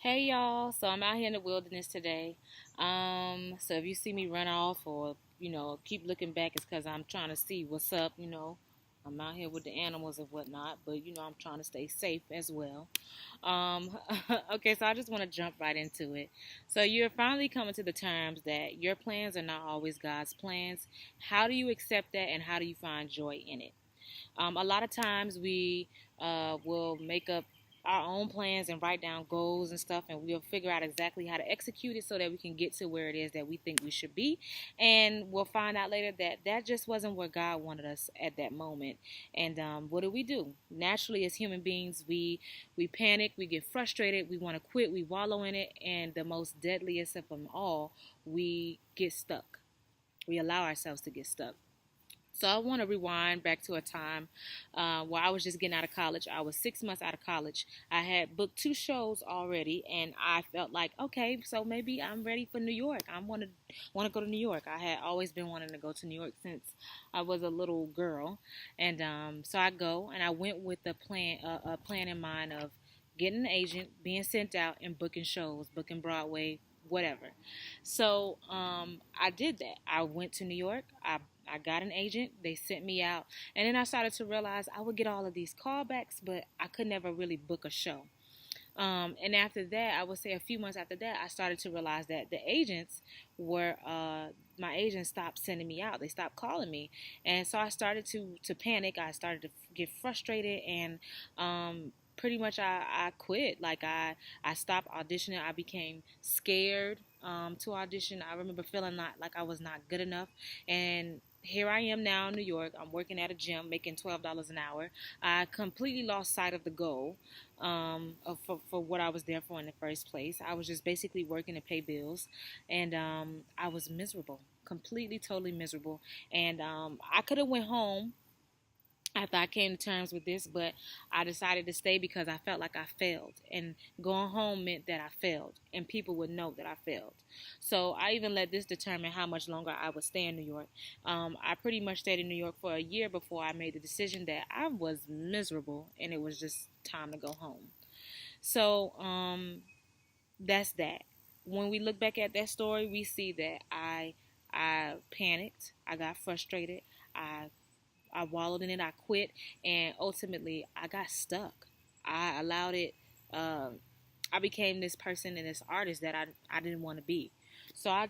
Hey y'all, so I'm out here in the wilderness today. So if you see me run off or keep looking back, it's because I'm trying to see what's up. I'm out here with the animals and whatnot, but I'm trying to stay safe as well. Um, okay, so I just want to jump right into it. So you're finally coming to the terms that your plans are not always God's plans. How do you accept that, and how do you find joy in it? A lot of times we will make up our own plans and write down goals and stuff, and we'll figure out exactly how to execute it so that we can get to where it is that we think we should be. And we'll find out later that that just wasn't where God wanted us at that moment. And what do? Naturally, as human beings, we panic, we get frustrated, we want to quit, we wallow in it, and the most deadliest of them all, we get stuck. We allow ourselves to get stuck. So I want to rewind back to a time where I was just getting out of college. I was 6 months out of college. I had booked two shows already, and I felt like, okay, so maybe I'm ready for New York. I want to go to New York. I had always been wanting to go to New York since I was a little girl, and so I go, and I went with a plan in mind of getting an agent, being sent out, and booking shows, booking Broadway, whatever. So I did that. I went to New York. I got an agent. They sent me out, and then I started to realize I would get all of these callbacks, but I could never really book a show. And after that, I would say a few months after that, I started to realize that the agents were my agents stopped sending me out. They stopped calling me, and so I started to panic. I started to get frustrated, and pretty much I quit. Like I stopped auditioning. I became scared to audition. I remember feeling not like I was not good enough, and here I am now in New York. I'm working at a gym, making $12 an hour. I completely lost sight of the goal for what I was there for in the first place. I was just basically working to pay bills, and I was miserable, completely, totally miserable. And I could have went home after I came to terms with this, but I decided to stay because I felt like I failed. And going home meant that I failed, and people would know that I failed. So I even let this determine how much longer I would stay in New York. I pretty much stayed in New York for a year before I made the decision that I was miserable and it was just time to go home. So that's that. When we look back at that story, we see that I panicked, I got frustrated, I I wallowed in it. I quit, and ultimately, I got stuck. I allowed it. Um, I became this person and this artist that I didn't want to be. So I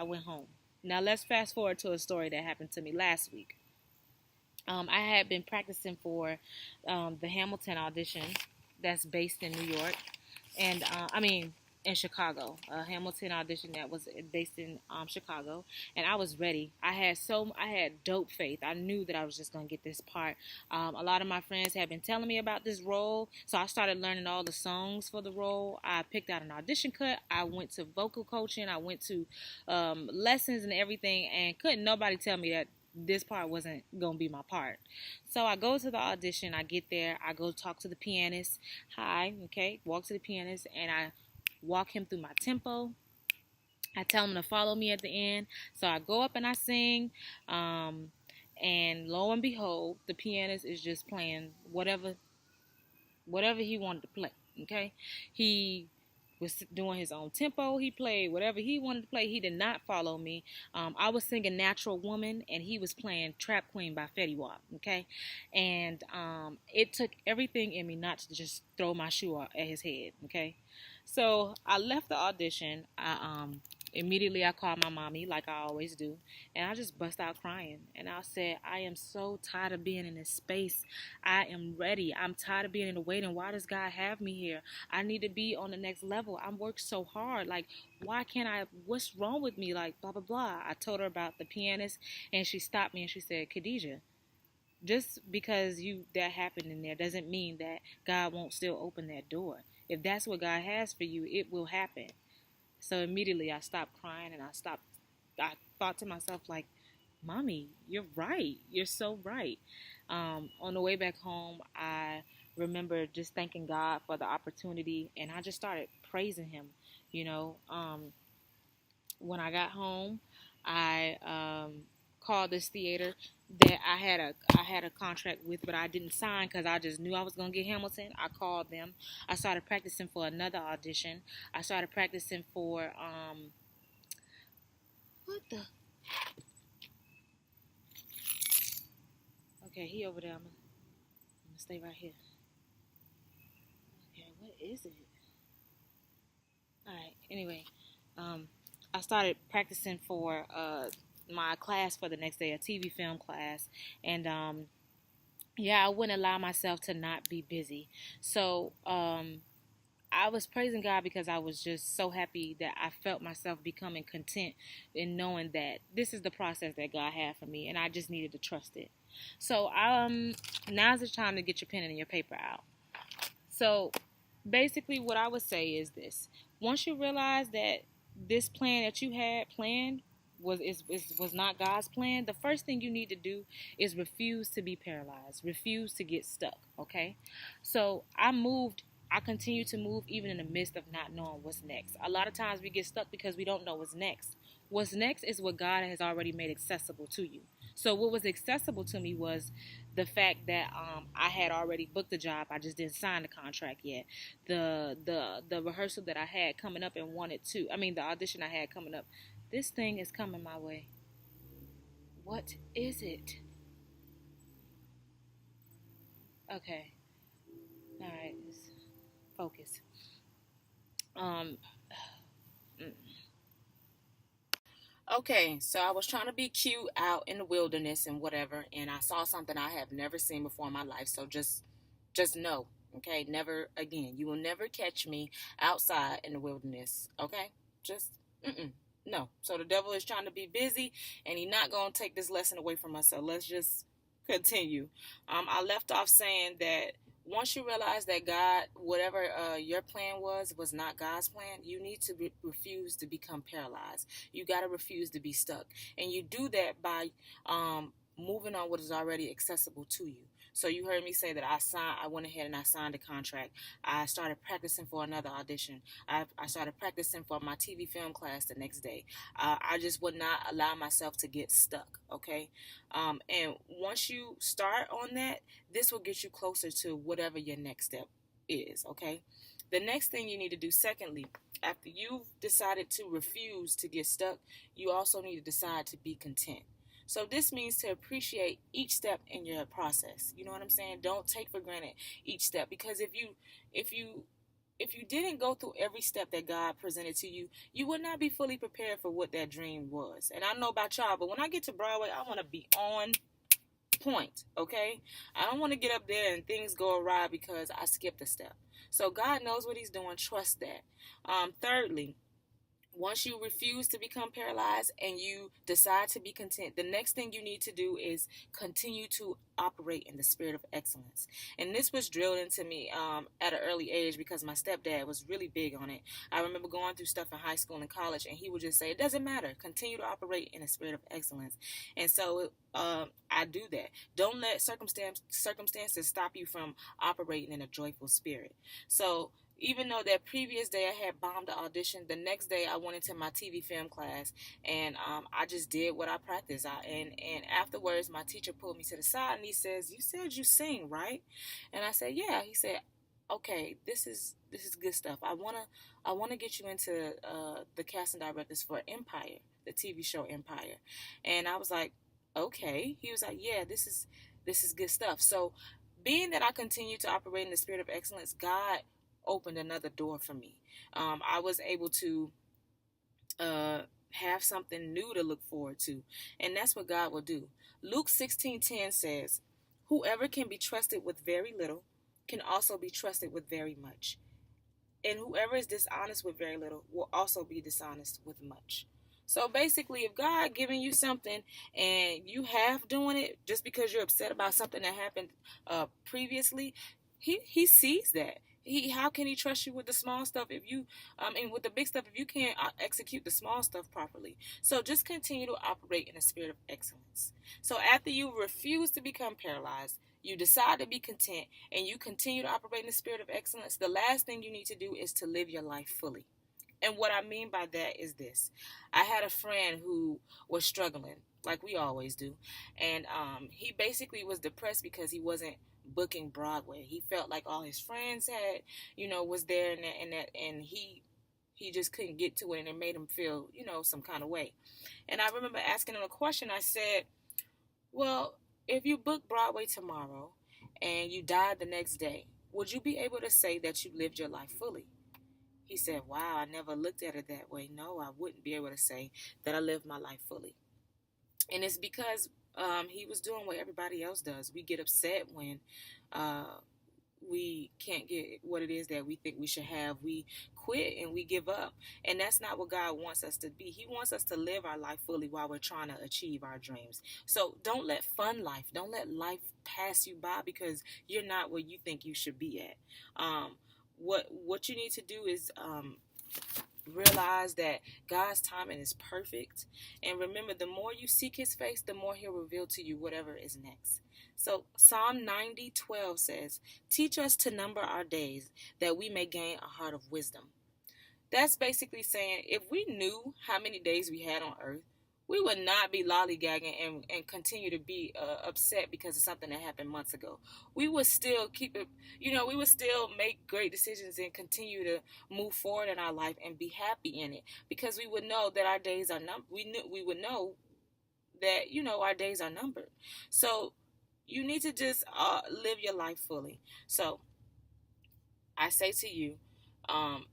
went home. Now let's fast forward to a story that happened to me last week. I had been practicing for the Hamilton audition that's based in New York, and I mean in Chicago, a Hamilton audition that was based in Chicago, and I was ready. I had dope faith. I knew that I was just gonna get this part. A lot of my friends had been telling me about this role, so I started learning all the songs for the role. I picked out an audition cut. I went to vocal coaching. I went to lessons and everything, and couldn't nobody tell me that this part wasn't gonna be my part. So I go to the audition, I get there, I go talk to the pianist. Hi, okay, walk to the pianist, and I walk him through my tempo. I tell him to follow me at the end. So I go up and I sing. Um, and lo and behold, the pianist is just playing whatever he wanted to play. Okay, he was doing his own tempo. He played whatever he wanted to play. He did not follow me. I was singing "Natural Woman," and he was playing "Trap Queen" by Fetty Wap. Okay, and it took everything in me not to just throw my shoe at his head. Okay, so I left the audition. Immediately I called my mommy like I always do, and I just bust out crying. And I said, I am so tired of being in this space. I am ready. I'm tired of being in the waiting. Why does God have me here? I need to be on the next level. I'm worked so hard. Like, why can't I? What's wrong with me? Like, blah, blah, blah. I told her about the pianist, and she stopped me and she said, Khadijah, just because you that happened in there doesn't mean that God won't still open that door. If that's what God has for you, it will happen. So immediately I stopped crying and I thought to myself, like, Mommy, you're right. You're so right. On the way back home, I remember just thanking God for the opportunity, and I just started praising Him. You know, when I got home, I called this theater that I had a contract with, but I didn't sign because I just knew I was gonna get Hamilton. I called them. I started practicing for another audition. I started practicing for what the okay, he over there. I'm gonna stay right here. Okay, what is it? All right. Anyway, um, I started practicing for my class for the next day, a TV film class, and yeah, I wouldn't allow myself to not be busy. So I was praising God because I was just so happy that I felt myself becoming content in knowing that this is the process that God had for me, and I just needed to trust it. So now's the time to get your pen and your paper out. So basically, what I would say is this: once you realize that this plan that you had planned was not God's plan, the first thing you need to do is refuse to be paralyzed, refuse to get stuck. Okay, so I continue to move even in the midst of not knowing what's next. A lot of times we get stuck because we don't know what's next. What's next is what God has already made accessible to you. So what was accessible to me was the fact that I had already booked the job. I just didn't sign the contract yet. The rehearsal that I had coming up and wanted to. I mean the audition I had coming up. This thing is coming my way. What is it? Okay. All right. Let's focus. Um. Okay, so I was trying to be cute out in the wilderness and whatever, and I saw something I have never seen before in my life. So just know, okay, never again. You will never catch me outside in the wilderness. Okay, just no. So the devil is trying to be busy, and he's not gonna take this lesson away from us. So let's just continue. I left off saying that once you realize that God, whatever your plan was not God's plan, you need to refuse to become paralyzed. You got to refuse to be stuck. And you do that by moving on what is already accessible to you. So you heard me say that I went ahead and I signed a contract. I started practicing for another audition. I started practicing for my TV film class the next day. I just would not allow myself to get stuck, okay? And once you start on that, this will get you closer to whatever your next step is, okay? The next thing you need to do, secondly, after you've decided to refuse to get stuck, you also need to decide to be content. So this means to appreciate each step in your process. You know what I'm saying? Don't take for granted each step, because if you if you didn't go through every step that God presented to you, you would not be fully prepared for what that dream was. And I don't know about y'all, but when I get to Broadway, I want to be on point, okay? I don't want to get up there and things go awry because I skipped a step. So God knows what he's doing. Trust that. Thirdly, once you refuse to become paralyzed and you decide to be content, the next thing you need to do is continue to operate in the spirit of excellence. And this was drilled into me at an early age because my stepdad was really big on it. I remember going through stuff in high school and college, and he would just say, it doesn't matter. Continue to operate in the spirit of excellence. And so I do that. Don't let circumstances stop you from operating in a joyful spirit. So even though that previous day I had bombed the audition, the next day I went into my TV film class, and I just did what I practiced. And afterwards, my teacher pulled me to the side and he says, "You said you sing, right?" And I said, "Yeah." He said, "Okay, this is good stuff. I wanna get you into the casting directors for Empire, the TV show Empire." And I was like, "Okay." He was like, "Yeah, this is good stuff." So, being that I continue to operate in the spirit of excellence, God opened another door for me. I was able to have something new to look forward to, and that's what God will do. Luke 16:10 says, "Whoever can be trusted with very little can also be trusted with very much, and whoever is dishonest with very little will also be dishonest with much." So basically, if God giving you something and you half doing it just because you're upset about something that happened previously, he sees that. How can he trust you with the small stuff if you and with the big stuff if you can't execute the small stuff properly? So just continue to operate in a spirit of excellence. So after you refuse to become paralyzed, you decide to be content, and you continue to operate in the spirit of excellence, the last thing you need to do is to live your life fully. And what I mean by that is this. I had a friend who was struggling. like we always do. And he basically was depressed because he wasn't booking Broadway. He felt like all his friends had, was there, and he just couldn't get to it, and it made him feel, some kind of way. And I remember asking him a question. I said, well, if you book Broadway tomorrow and you died the next day, would you be able to say that you lived your life fully? He said, wow, I never looked at it that way. No, I wouldn't be able to say that I lived my life fully. And it's because he was doing what everybody else does. We get upset when uh, we can't get what it is that we think we should have. We quit and we give up. And that's not what God wants us to be. He wants us to live our life fully while we're trying to achieve our dreams. So don't let don't let life pass you by because you're not where you think you should be at. What you need to do is realize that God's timing is perfect. And remember, the more you seek his face, the more he'll reveal to you whatever is next. So Psalm 90:12 says, teach us to number our days that we may gain a heart of wisdom. That's basically saying if we knew how many days we had on earth, we would not be lollygagging and continue to be upset because of something that happened months ago. We would still keep it, we would still make great decisions and continue to move forward in our life and be happy in it because we would know that our days are numbered. We would know that, our days are numbered. So you need to just live your life fully. So I say to you, um,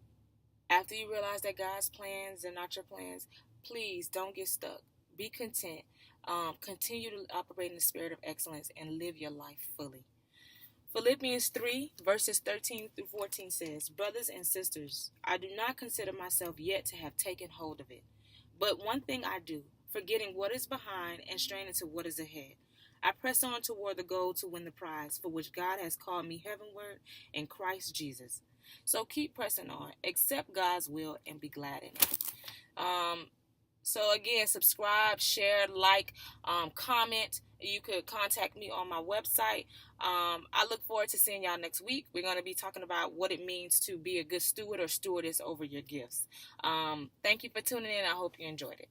after you realize that God's plans are not your plans, please don't get stuck. Be content. Continue to operate in the spirit of excellence and live your life fully. Philippians 3, verses 13 through 14 says, brothers and sisters, I do not consider myself yet to have taken hold of it. But one thing I do, forgetting what is behind and straining to what is ahead. I press on toward the goal to win the prize for which God has called me heavenward in Christ Jesus. So keep pressing on, accept God's will, and be glad in it. So again, subscribe, share, like, comment. You could contact me on my website. I look forward to seeing y'all next week. We're going to be talking about what it means to be a good steward or stewardess over your gifts. Thank you for tuning in. I hope you enjoyed it.